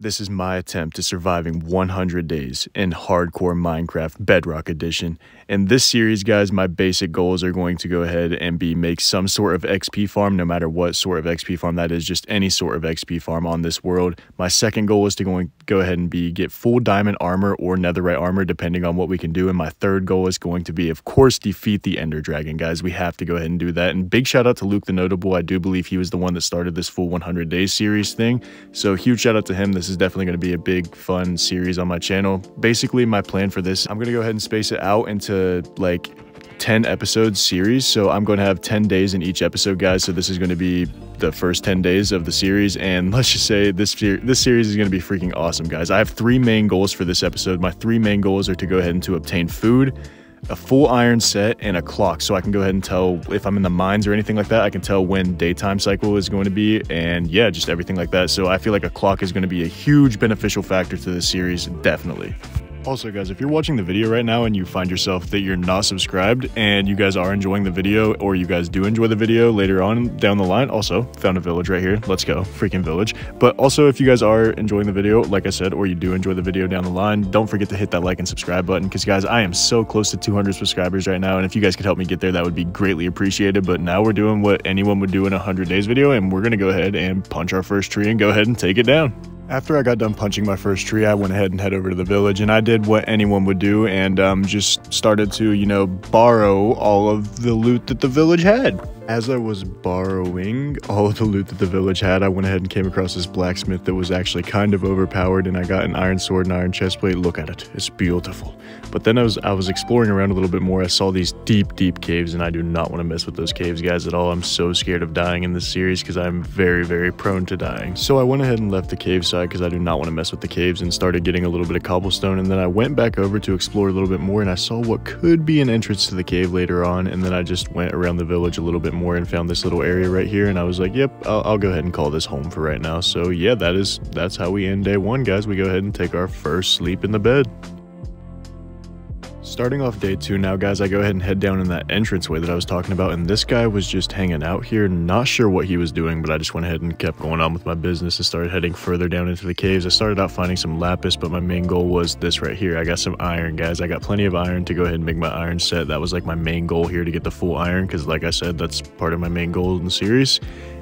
This is my attempt to surviving 100 days in Hardcore Minecraft Bedrock Edition. In this series, guys, my basic goals are going to go ahead and be make some sort of XP farm, no matter what sort of XP farm that is, just any sort of XP farm on this world. My second goal is to go ahead and get full diamond armor or netherite armor, depending on what we can do. And my third goal is going to be, of course, defeat the Ender Dragon, guys. We have to go ahead and do that. And big shout out to Luke the Notable. I do believe he was the one that started this full 100 days series thing. So huge shout out to him. This is definitely going to be a big fun series on my channel. Basically, my plan for this, I'm going to go ahead and space it out into like 10 episode series. So I'm going to have 10 days in each episode, guys. So this is going to be the first 10 days of the series, and let's just say this series is going to be freaking awesome, guys. I have three main goals for this episode. My three main goals are to go ahead and to obtain food, a full iron set, and a clock, so I can go ahead and tell if I'm in the mines or anything like that. I can tell when daytime cycle is going to be, and yeah, just everything like that. So I feel like a clock is going to be a huge beneficial factor to this series, definitely. Also, guys, if you're watching the video right now and you find yourself that you're not subscribed and you guys are enjoying the video, or you guys do enjoy the video later on down the line, also found a village right here. Let's go, freaking village. But also, if you guys are enjoying the video, like I said, or you do enjoy the video down the line, don't forget to hit that like and subscribe button, because guys, I am so close to 200 subscribers right now, and if you guys could help me get there, that would be greatly appreciated. But now we're doing what anyone would do in a 100 days video, and we're gonna go ahead and punch our first tree and go ahead and take it down. After I got done punching my first tree, I went ahead and head over to the village, and I did what anyone would do and just started to, you know, borrow all of the loot that the village had. As I was borrowing all of the loot that the village had, I went ahead and came across this blacksmith that was actually kind of overpowered, and I got an iron sword and iron chestplate. Look at it, it's beautiful. But then I was exploring around a little bit more. I saw these deep caves, and I do not want to mess with those caves, guys, at all. I'm so scared of dying in this series because I'm very prone to dying. So I went ahead and left the cave side because I do not want to mess with the caves, and started getting a little bit of cobblestone. And then I went back over to explore a little bit more, and I saw what could be an entrance to the cave later on. And then I just went around the village a little bit more and found this little area right here, and I was like, yep, I'll go ahead and call this home for right now. So yeah, that's how we end day one, guys. We go ahead and take our first sleep in the bed. Starting off day two now, guys, I go ahead and head down in that entranceway that I was talking about, and this guy was just hanging out here. Not sure what he was doing, but I just went ahead and kept going on with my business and started heading further down into the caves. I started out finding some lapis, but my main goal was this right here. I got some iron, guys. I got plenty of iron to go ahead and make my iron set. That was like my main goal here, to get the full iron, because like I said, that's part of my main goal in the series.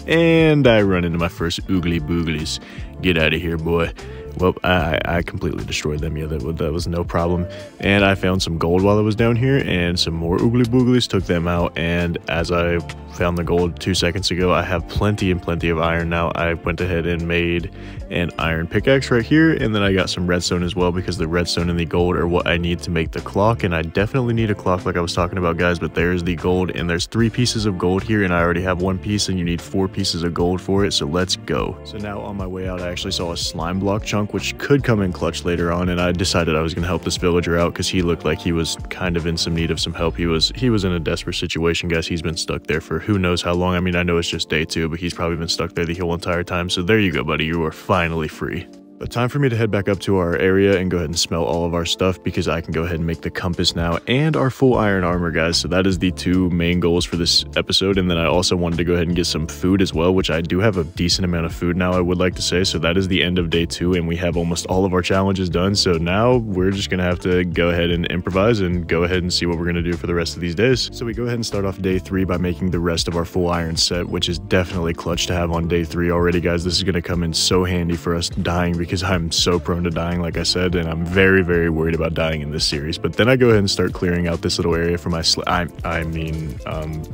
And I run into my first oogly booglies. Get out of here, boy. Well, I completely destroyed them. Yeah, that was no problem. And I found some gold while I was down here, and some more oogly booglies, took them out. And as I found the gold 2 seconds ago, I have plenty of iron now. I went ahead and made an iron pickaxe right here, and then I got some redstone as well, because the redstone and the gold are what I need to make the clock. And I definitely need a clock like I was talking about, guys. But there's the gold, and there's 3 pieces of gold here, and I already have 1 piece, and you need 4 pieces of gold for it. So let's go. So now on my way out, I actually saw a slime block chunk, which could come in clutch later on, and I decided I was going to help this villager out because he looked like he was kind of in some need of some help. He was in a desperate situation, guys. He's been stuck there for who knows how long. I mean, I know it's just day 2, but he's probably been stuck there the whole entire time. So there you go, buddy. You are finally free. But time for me to head back up to our area and go ahead and smell all of our stuff, because I can go ahead and make the compass now and our full iron armor, guys. So that is the 2 main goals for this episode. And then I also wanted to go ahead and get some food as well, which I do have a decent amount of food now, I would like to say. So that is the end of day 2, and we have almost all of our challenges done. So now we're just going to have to go ahead and improvise and go ahead and see what we're going to do for the rest of these days. So we go ahead and start off day 3 by making the rest of our full iron set, which is definitely clutch to have on day 3 already, guys. This is going to come in so handy for us dying, because I'm so prone to dying, like I said, and I'm very worried about dying in this series. But then I go ahead and start clearing out this little area for my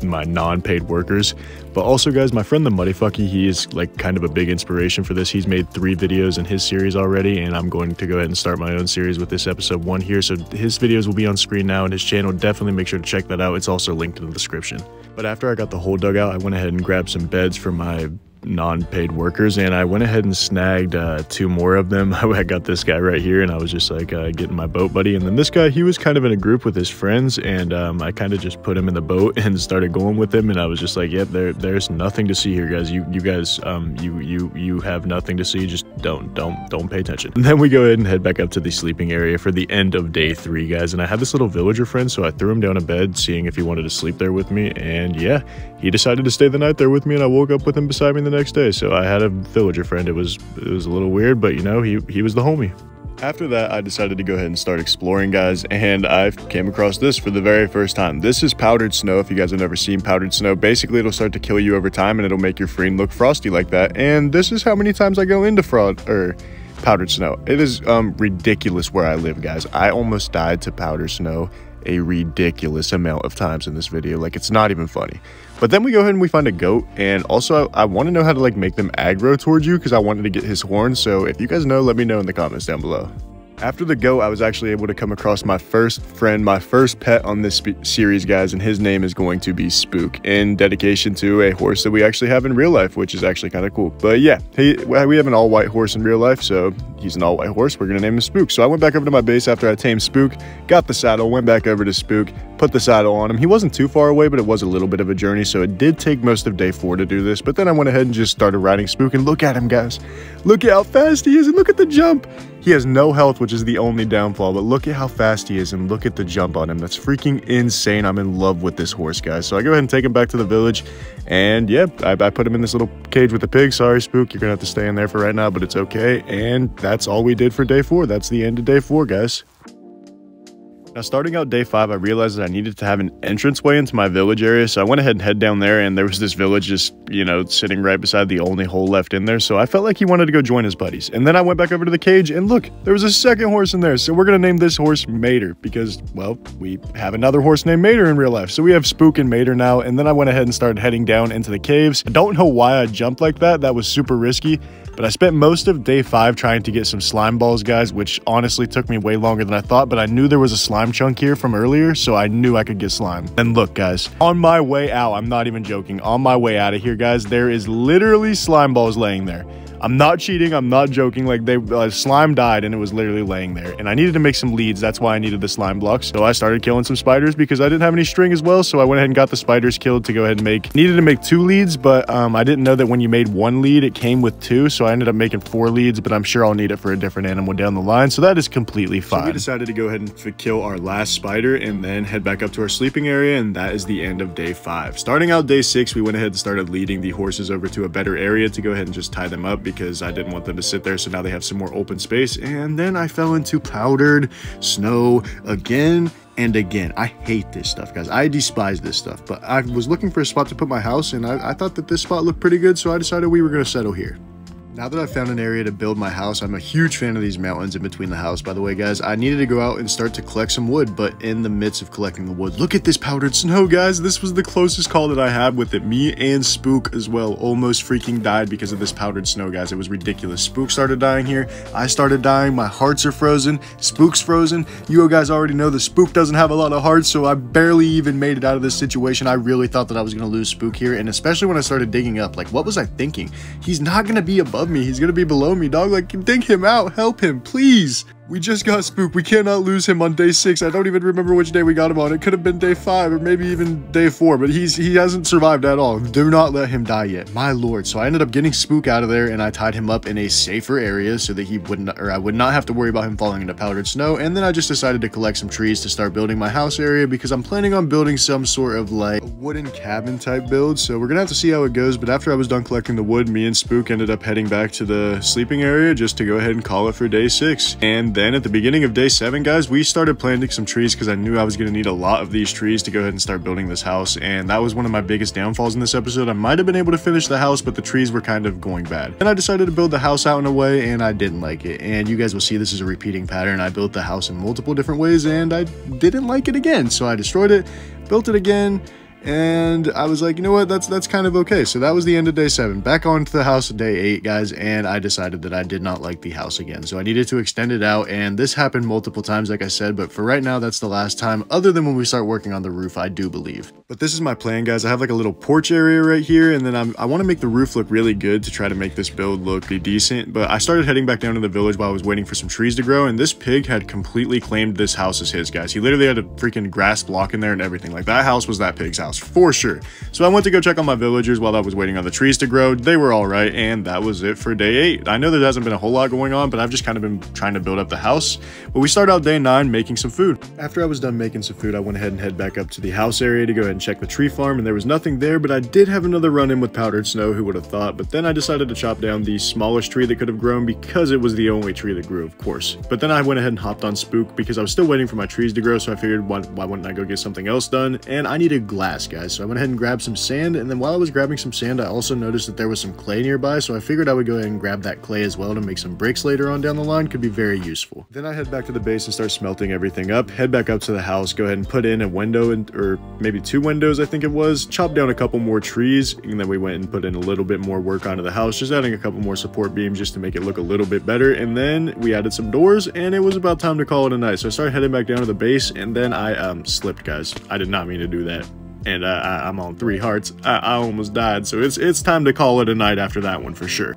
my non-paid workers. But also, guys, my friend the Muddyfucky, he is like kind of a big inspiration for this. He's made 3 videos in his series already, and I'm going to go ahead and start my own series with this episode 1 here. So his videos will be on screen now, and his channel, definitely make sure to check that out. It's also linked in the description. But after I got the hole dug out, I went ahead and grabbed some beds for my non-paid workers, and I went ahead and snagged 2 more of them. I got this guy right here, and I was just like getting my boat buddy, and then this guy, he was kind of in a group with his friends, and I kind of just put him in the boat and started going with him, and I was just like, yep, there's nothing to see here, guys. You guys you have nothing to see. Just don't pay attention. And then we go ahead and head back up to the sleeping area for the end of day 3, guys. And I had this little villager friend, so I threw him down a bed, seeing if he wanted to sleep there with me, and yeah, he decided to stay the night there with me, and I woke up with him beside me the the next day. So I had a villager friend. It was a little weird, but you know, he was the homie. After that, I decided to go ahead and start exploring, guys, and I came across this for the very first time. This is powdered snow. If you guys have never seen powdered snow, basically it'll start to kill you over time and it'll make your frame look frosty like that. And this is how many times I go into powdered snow. It is ridiculous where I live, guys. I almost died to powdered snow a ridiculous amount of times in this video. Like, it's not even funny. But then we go ahead and we find a goat, and also I want to know how to like make them aggro towards you because I wanted to get his horn. So if you guys know, let me know in the comments down below. After the goat, I was actually able to come across my first friend, my first pet on this series, guys, and his name is going to be Spook, in dedication to a horse that we actually have in real life, which is actually kind of cool. But yeah, we have an all-white horse in real life, so he's an all-white horse. We're going to name him Spook. So I went back over to my base after I tamed Spook, got the saddle, went back over to Spook, put the saddle on him. He wasn't too far away, but it was a little bit of a journey, so it did take most of day 4 to do this. But then I went ahead and just started riding Spook, and look at him, guys. Look at how fast he is, and look at the jump. He has no health, which is the only downfall, but look at how fast he is, and look at the jump on him. That's freaking insane. I'm in love with this horse, guys. So I go ahead and take him back to the village, and yeah, I put him in this little cage with the pig. Sorry, Spook, you're gonna have to stay in there for right now, but it's okay. And that's all we did for day 4. That's the end of day 4, guys. Now, starting out day 5, I realized that I needed to have an entranceway into my village area, so I went ahead and head down there, and there was this village just, you know, sitting right beside the only hole left in there, so I felt like he wanted to go join his buddies. And then I went back over to the cage, and look, there was a second horse in there, so we're going to name this horse Mater, because, well, we have another horse named Mater in real life, so we have Spook and Mater now. And then I went ahead and started heading down into the caves. I don't know why I jumped like that. That was super risky. But I spent most of day 5 trying to get some slime balls, guys, which honestly took me way longer than I thought, but I knew there was a slime chunk here from earlier, so I knew I could get slime. And look, guys, on my way out, I'm not even joking, on my way out of here, guys, there is literally slime balls laying there. I'm not cheating, I'm not joking, like slime died and it was literally laying there. And I needed to make some leads, that's why I needed the slime blocks. So I started killing some spiders because I didn't have any string as well, so I went ahead and got the spiders killed to go ahead and needed to make 2 leads, but I didn't know that when you made 1 lead, it came with 2, so I ended up making 4 leads, but I'm sure I'll need it for a different animal down the line, so that is completely fine. So we decided to go ahead and kill our last spider and then head back up to our sleeping area, and that is the end of day 5. Starting out day 6, we went ahead and started leading the horses over to a better area to go ahead and just tie them up because I didn't want them to sit there, so now they have some more open space. And then I fell into powdered snow again and again. I hate this stuff, guys. I despise this stuff, but I was looking for a spot to put my house, and I thought that this spot looked pretty good, so I decided we were going to settle here. Now that I've found an area to build my house, I'm a huge fan of these mountains in between the house. By the way, guys, I needed to go out and start to collect some wood, but in the midst of collecting the wood, look at this powdered snow, guys. This was the closest call that I had with it. Me and Spook as well almost freaking died because of this powdered snow, guys. It was ridiculous. Spook started dying here. I started dying. My hearts are frozen. Spook's frozen. You guys already know the Spook doesn't have a lot of hearts, so I barely even made it out of this situation. I really thought that I was going to lose Spook here, and especially when I started digging up, like, what was I thinking? He's not going to be above me. He's going to be below me, dog. Like, dig him out. Help him, please. We just got Spook. We cannot lose him on day 6. I don't even remember which day we got him on. It could have been day 5 or maybe even day 4, but he hasn't survived at all. Do not let him die yet, my lord. So I ended up getting Spook out of there, and I tied him up in a safer area so that I would not have to worry about him falling into powdered snow. And then I just decided to collect some trees to start building my house area because I'm planning on building some sort of like a wooden cabin type build. So we're gonna have to see how it goes. But after I was done collecting the wood, me and Spook ended up heading back to the sleeping area just to go ahead and call it for day 6. And then at the beginning of day 7, guys, we started planting some trees because I knew I was going to need a lot of these trees to go ahead and start building this house, and that was one of my biggest downfalls in this episode. I might have been able to finish the house, but the trees were kind of going bad. And I decided to build the house out in a way, and I didn't like it. And you guys will see this is a repeating pattern. I built the house in multiple different ways, and I didn't like it again. So I destroyed it, built it again, and I was like, you know what, that's kind of okay. So that was the end of day 7. Back onto the house day 8, guys, and I decided that I did not like the house again, so I needed to extend it out. And this happened multiple times, like I said, but for right now, that's the last time, other than when we start working on the roof, I do believe. But this is my plan, guys. I have like a little porch area right here, and then I want to make the roof look really good to try to make this build look decent. But I started heading back down to the village while I was waiting for some trees to grow, and this pig had completely claimed this house as his, guys. He literally had a freaking grass block in there and everything. Like, that house was that pig's house. house, for sure. So I went to go check on my villagers while I was waiting on the trees to grow. They were all right, and that was it for day 8. I know there hasn't been a whole lot going on, but I've just kind of been trying to build up the house. But we start out day 9 making some food. After I was done making some food, I went ahead and head back up to the house area to go ahead and check the tree farm, and there was nothing there, but I did have another run-in with powdered snow, who would have thought. But then I decided to chop down the smallest tree that could have grown because it was the only tree that grew, of course. But then I went ahead and hopped on Spook because I was still waiting for my trees to grow, so I figured why wouldn't I go get something else done? And I needed glass, guys, so I went ahead and grabbed some sand, and then while I was grabbing some sand, I also noticed that there was some clay nearby, so I figured I would go ahead and grab that clay as well to make some bricks later on down the line. Could be very useful. Then I head back to the base and start smelting everything up, head back up to the house, go ahead and put in a window, or maybe 2 windows I think it was, chop down a couple more trees, and then we went and put in a little bit more work onto the house, just adding a couple more support beams just to make it look a little bit better, and then we added some doors, and it was about time to call it a night. So I started heading back down to the base, and then I slipped, guys. I did not mean to do that, and I'm on 3 hearts. I almost died, so it's time to call it a night after that one for sure.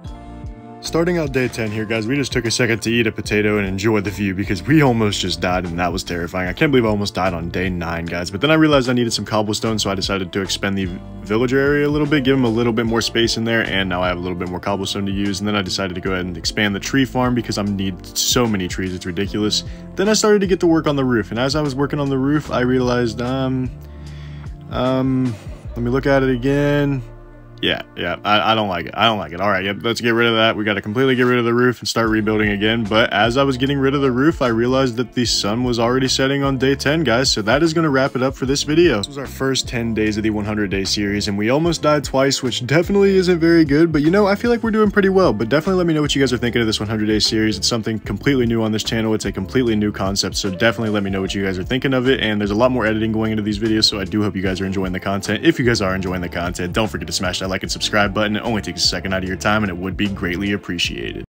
Starting out day 10 here, guys, we just took a second to eat a potato and enjoy the view because we almost just died, and that was terrifying. I can't believe I almost died on day 9, guys. But then I realized I needed some cobblestone, so I decided to expand the villager area a little bit, give them a little bit more space in there, and now I have a little bit more cobblestone to use. And then I decided to go ahead and expand the tree farm because I need so many trees, it's ridiculous. Then I started to get to work on the roof, and as I was working on the roof, I realized, let me look at it again. Yeah, I don't like it. I don't like it. All right, yep, let's get rid of that. We got to completely get rid of the roof and start rebuilding again. But as I was getting rid of the roof, I realized that the sun was already setting on day 10, guys. So that is going to wrap it up for this video. This was our first 10 days of the 100-day series, and we almost died twice, which definitely isn't very good. But you know, I feel like we're doing pretty well. But definitely let me know what you guys are thinking of this 100-day series. It's something completely new on this channel. It's a completely new concept. So definitely let me know what you guys are thinking of it. And there's a lot more editing going into these videos, so I do hope you guys are enjoying the content. If you guys are enjoying the content, don't forget to smash that like and subscribe button. It only takes a second out of your time, and it would be greatly appreciated.